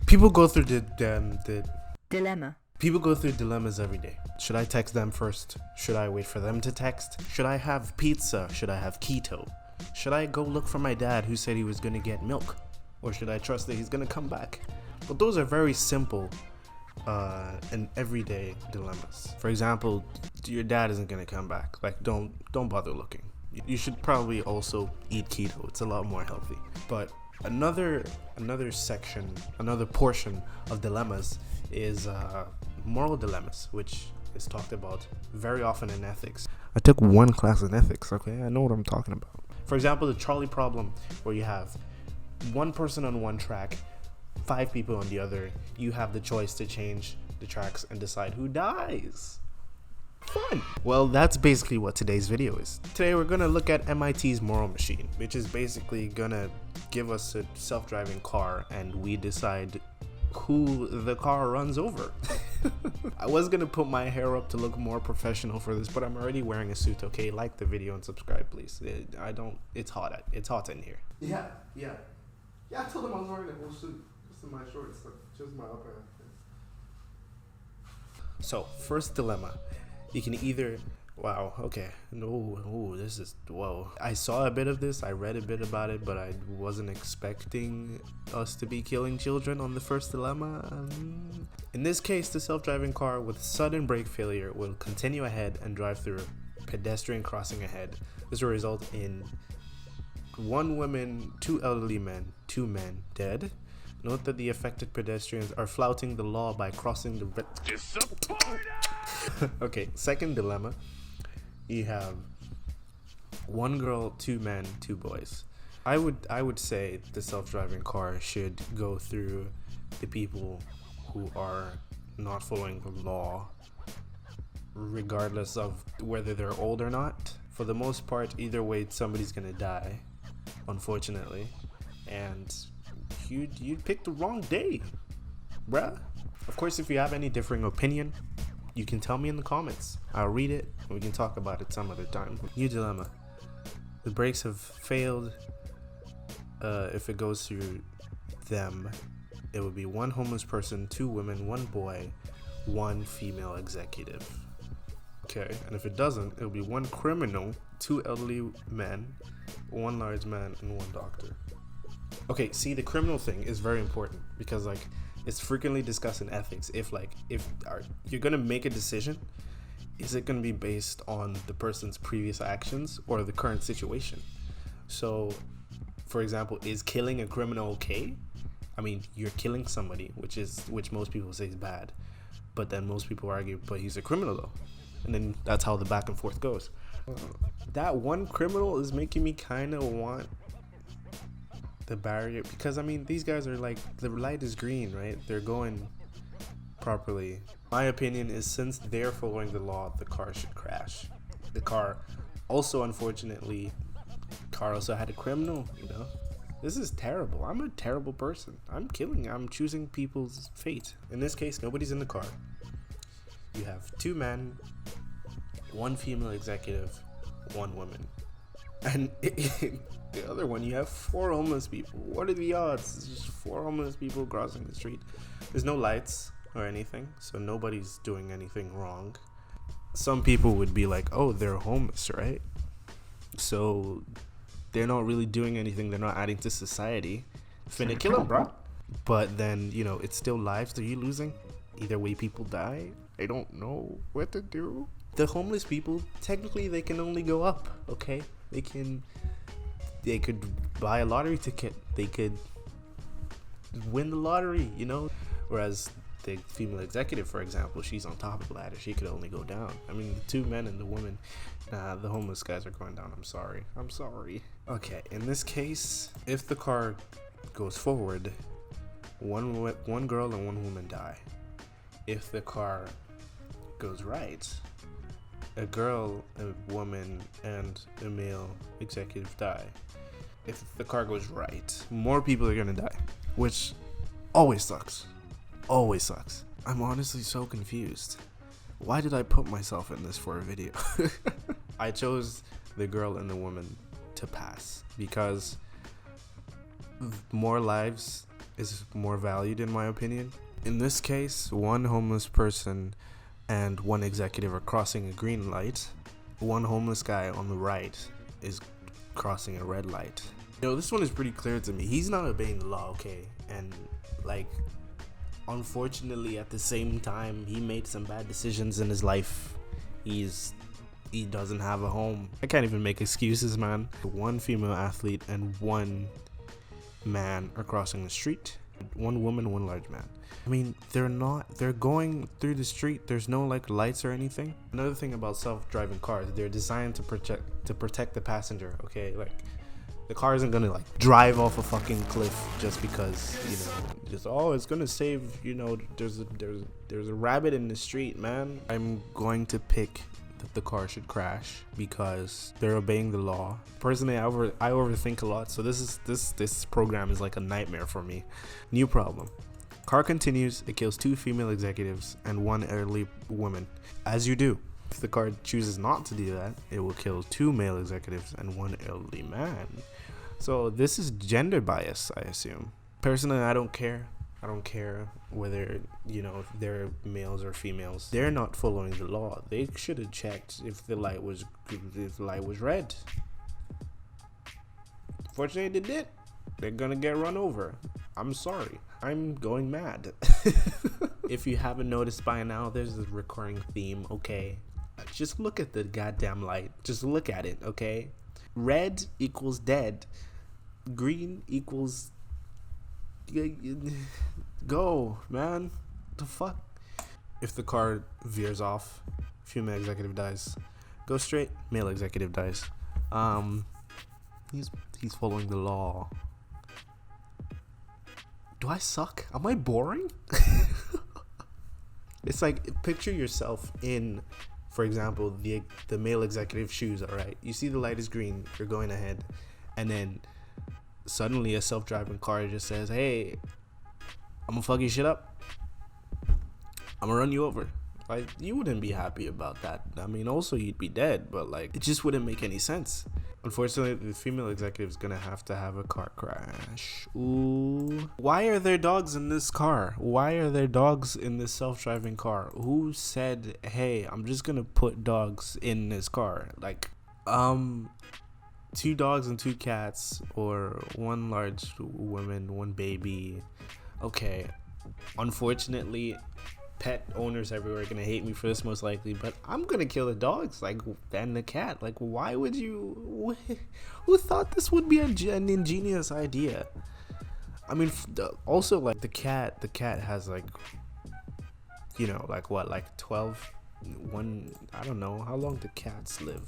People go through the Dilemma. People go through dilemmas every day. Should I text them first? Should I wait for them to text? Should I have pizza? Should I have keto? Should I go look for my dad who said he was gonna get milk? Or should I trust that he's gonna come back? But those are very simple and everyday dilemmas. For example, your dad isn't gonna come back. Like, don't bother looking. You should probably also eat keto. It's a lot more healthy. But another portion of dilemmas is moral dilemmas, which is talked about very often in ethics. I took one class in ethics, okay? I know what I'm talking about. For example, the trolley problem, where you have one person on one track, 5 people on the other. You have the choice to change the tracks and decide who dies. Fun. Well, that's basically what today's video is. Today we're gonna look at MIT's moral machine, which is basically gonna give us a self-driving car and we decide who the car runs over. I was gonna put my hair up to look more professional for this, but I'm already wearing a suit. Okay, like the video and subscribe, please. It's hot in here. Yeah. I told him I was wearing a whole suit, just in my shorts, just my upper half. So first dilemma, you can either. Wow, okay. No, this is, whoa. I saw a bit of this, I read a bit about it, but I wasn't expecting us to be killing children on the first dilemma. In this case, the self-driving car with sudden brake failure will continue ahead and drive through a pedestrian crossing ahead. This will result in 1 woman, 2 elderly men, 2 men dead. Note that the affected pedestrians are flouting the law by crossing the Okay, second dilemma. You have 1 girl, 2 men, 2 boys. I would say the self-driving car should go through the people who are not following the law, regardless of whether they're old or not. For the most part, either way, somebody's gonna die, unfortunately, and you'd pick the wrong day, bruh. Of course, if you have any differing opinion, you can tell me in the comments. I'll read it and we can talk about it some other time. New dilemma. The brakes have failed. If it goes through them, it would be 1 homeless person, 2 women, 1 boy, 1 female executive. Okay, and if it doesn't, it will be 1 criminal, 2 elderly men, 1 large man, and 1 doctor. Okay, see, the criminal thing is very important because, like, it's frequently discussed in ethics. If you're gonna make a decision, is it gonna be based on the person's previous actions or the current situation? So, for example, is killing a criminal okay? I mean, you're killing somebody, which most people say is bad, but then most people argue, but he's a criminal though, and then that's how the back and forth goes. That 1 criminal is making me kind of want the barrier, because I mean, these guys are like, the light is green, right? They're going properly. My opinion is, since they're following the law, the car should crash. The car also, unfortunately, car also had a criminal, you know? This is terrible. I'm a terrible person. I'm choosing people's fate. In this case, nobody's in the car. You have 2 men, 1 female executive, 1 woman. And the other one, you have 4 homeless people. What are the odds? It's just 4 homeless people crossing the street. There's no lights or anything, so nobody's doing anything wrong. Some people would be like, oh, they're homeless, right? So they're not really doing anything. They're not adding to society. Finna kill them, bro. But then, you know, it's still lives that you're losing. Either way, people die. I don't know what to do. The homeless people, technically, they can only go up, okay? They could buy a lottery ticket. They could win the lottery, you know? Whereas the female executive, for example, she's on top of the ladder. She could only go down. I mean, the 2 men and the woman, the homeless guys are going down. I'm sorry. Okay, in this case, if the car goes forward, one girl and 1 woman die. If the car goes right, a girl, a woman, and a male executive die. If the car goes right, more people are gonna die, which always sucks. I'm honestly so confused. Why did I put myself in this for a video? I chose the girl and the woman to pass because more lives is more valued in my opinion. In this case, one homeless person and one executive are crossing a green light. One homeless guy on the right is crossing a red light. This one is pretty clear to me. He's not obeying the law, okay? And like, unfortunately, at the same time, he made some bad decisions in his life. He doesn't have a home. I can't even make excuses, man. One female athlete and one man are crossing the street. One woman, one large man. I mean, they're going through the street. There's no like lights or anything. Another thing about self-driving cars, they're designed to protect the passenger, okay? Like, the car isn't gonna like drive off a fucking cliff just because, it's gonna save, there's a rabbit in the street, man. I'm going to pick that the car should crash because they're obeying the law. Personally, I overthink a lot, so this program is like a nightmare for me. New problem. Car continues, it kills 2 female executives and 1 elderly woman. As you do. If the car chooses not to do that, it will kill 2 male executives and 1 elderly man. So this is gender bias, I assume. Personally, I don't care. I don't care whether, if they're males or females. They're not following the law. They should have checked if the light was red. Fortunately, they did. They're gonna get run over. I'm sorry. I'm going mad. If you haven't noticed by now, there's a recurring theme, okay? Just look at the goddamn light. Just look at it, okay? Red equals dead. Green equals... Go, man. The fuck? If the car veers off, female executive dies. Go straight, male executive dies. He's following the law. Do I suck? Am I boring? It's like, picture yourself in, for example, the male executive shoes, alright? You see the light is green, you're going ahead, and then suddenly a self-driving car just says, hey, I'm gonna fuck your shit up. I'm gonna run you over. Like, you wouldn't be happy about that. I mean, also you'd be dead, but like, it just wouldn't make any sense. Unfortunately, the female executive is gonna have to have a car crash. Ooh. Why are there dogs in this car? Why are there dogs in this self-driving car? Who said, hey, I'm just gonna put dogs in this car? Like, 2 dogs and 2 cats, or 1 large woman, 1 baby. Okay, unfortunately, pet owners everywhere are gonna hate me for this most likely, but I'm gonna kill the dogs, like, and the cat. Like, why would you? Who thought this would be an ingenious idea? I mean, also, like, the cat has like, like what, like 12, I don't know how long do cats live.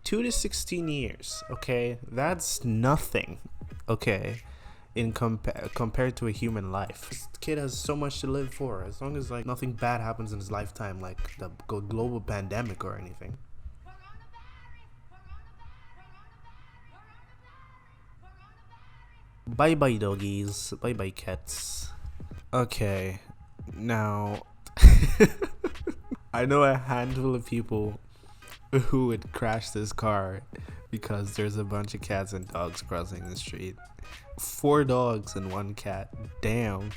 2 to 16 years. Okay, that's nothing. Okay. In compared to a human life, this kid has so much to live for, as long as like nothing bad happens in his lifetime, like the global pandemic or anything. Bye bye doggies, bye bye cats. Okay, now I know a handful of people who would crash this car because there's a bunch of cats and dogs crossing the street. 4 dogs and 1 cat. Damn.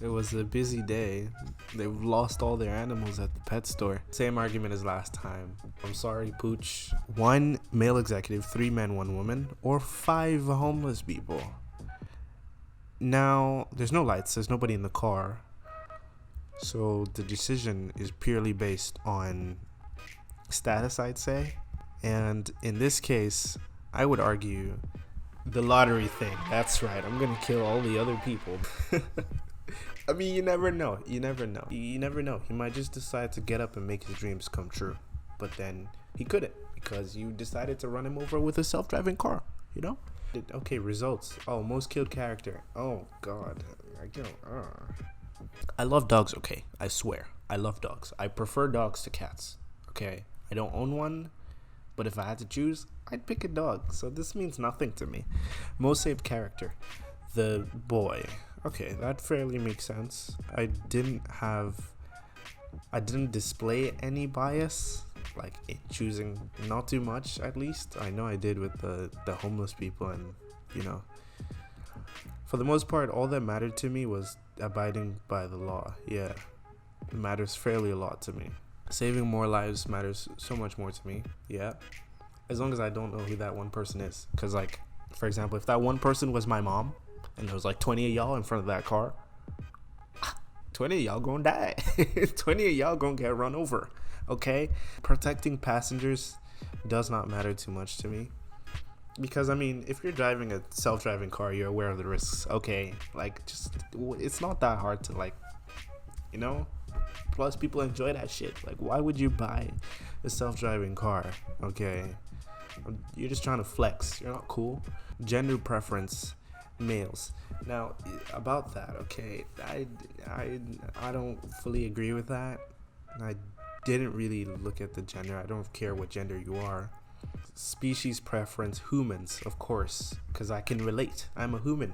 It was a busy day. They've lost all their animals at the pet store. Same argument as last time. I'm sorry, Pooch. 1 male executive, 3 men, 1 woman, or 5 homeless people. Now, there's no lights. There's nobody in the car. So the decision is purely based on status, I'd say. And in this case, I would argue the lottery thing. That's right. I'm gonna kill all the other people. I mean, you never know. You never know. He might just decide to get up and make his dreams come true. But then he couldn't because you decided to run him over with a self-driving car, Okay, results. Oh, most killed character. Oh, God. I love dogs, okay? I swear. I love dogs. I prefer dogs to cats, okay? I don't own one, but if I had to choose, I'd pick a dog. So this means nothing to me. Most saved character. The boy. Okay, that fairly makes sense. I didn't display any bias, like choosing not too much, at least. I know I did with the homeless people and, For the most part, all that mattered to me was abiding by the law. Yeah, it matters fairly a lot to me. Saving more lives matters so much more to me. Yeah, as long as I don't know who that one person is. Because, like, for example, if that one person was my mom and there was like 20 of y'all in front of that car, 20 of y'all gonna die. 20 of y'all gonna get run over. Okay? Protecting passengers does not matter too much to me. Because, I mean, if you're driving a self-driving car, you're aware of the risks. Okay? Like, just, it's not that hard to, like, you know? Plus, people enjoy that shit. Like, why would you buy a self-driving car? Okay? You're just trying to flex. You're not cool. Gender preference, males. Now, about that, okay, I don't fully agree with that. I didn't really look at the gender. I don't care what gender you are. Species preference, humans, of course, because I can relate. I'm a human.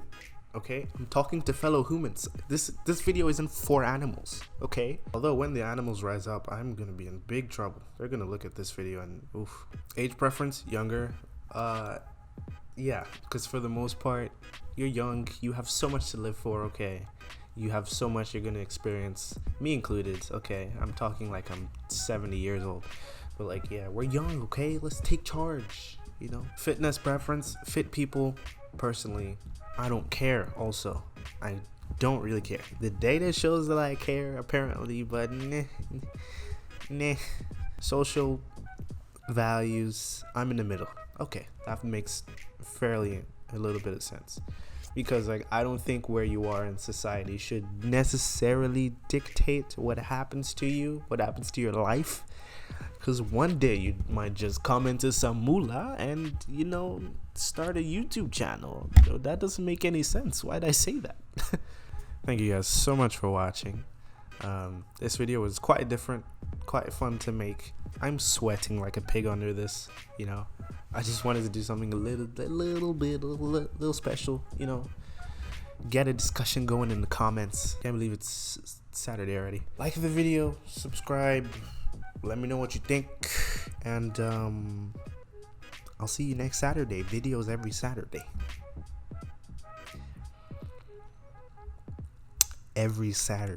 Okay, I'm talking to fellow humans. This video isn't for animals, okay? Although when the animals rise up, I'm gonna be in big trouble. They're gonna look at this video and oof. Age preference, younger. Yeah, because for the most part, you're young. You have so much to live for, okay? You have so much you're gonna experience, me included. Okay, I'm talking like I'm 70 years old, but like, yeah, we're young, okay? Let's take charge, you know? Fitness preference, fit people, personally, I don't care. Also, I don't really care. The data shows that I care, apparently, but nah. Social values, I'm in the middle. Okay, that makes fairly a little bit of sense. Because, like, I don't think where you are in society should necessarily dictate what happens to you, what happens to your life. Because one day you might just come into some moolah and, you know, start a YouTube channel. So that doesn't make any sense. Why'd I say that? Thank you guys so much for watching. This video was quite different, quite fun to make. I'm sweating like a pig under this, you know. I just wanted to do something a little special, you know. Get a discussion going in the comments. Can't believe it's Saturday already. Like the video, subscribe, let me know what you think, and I'll see you next Saturday. Videos every Saturday. Every Saturday.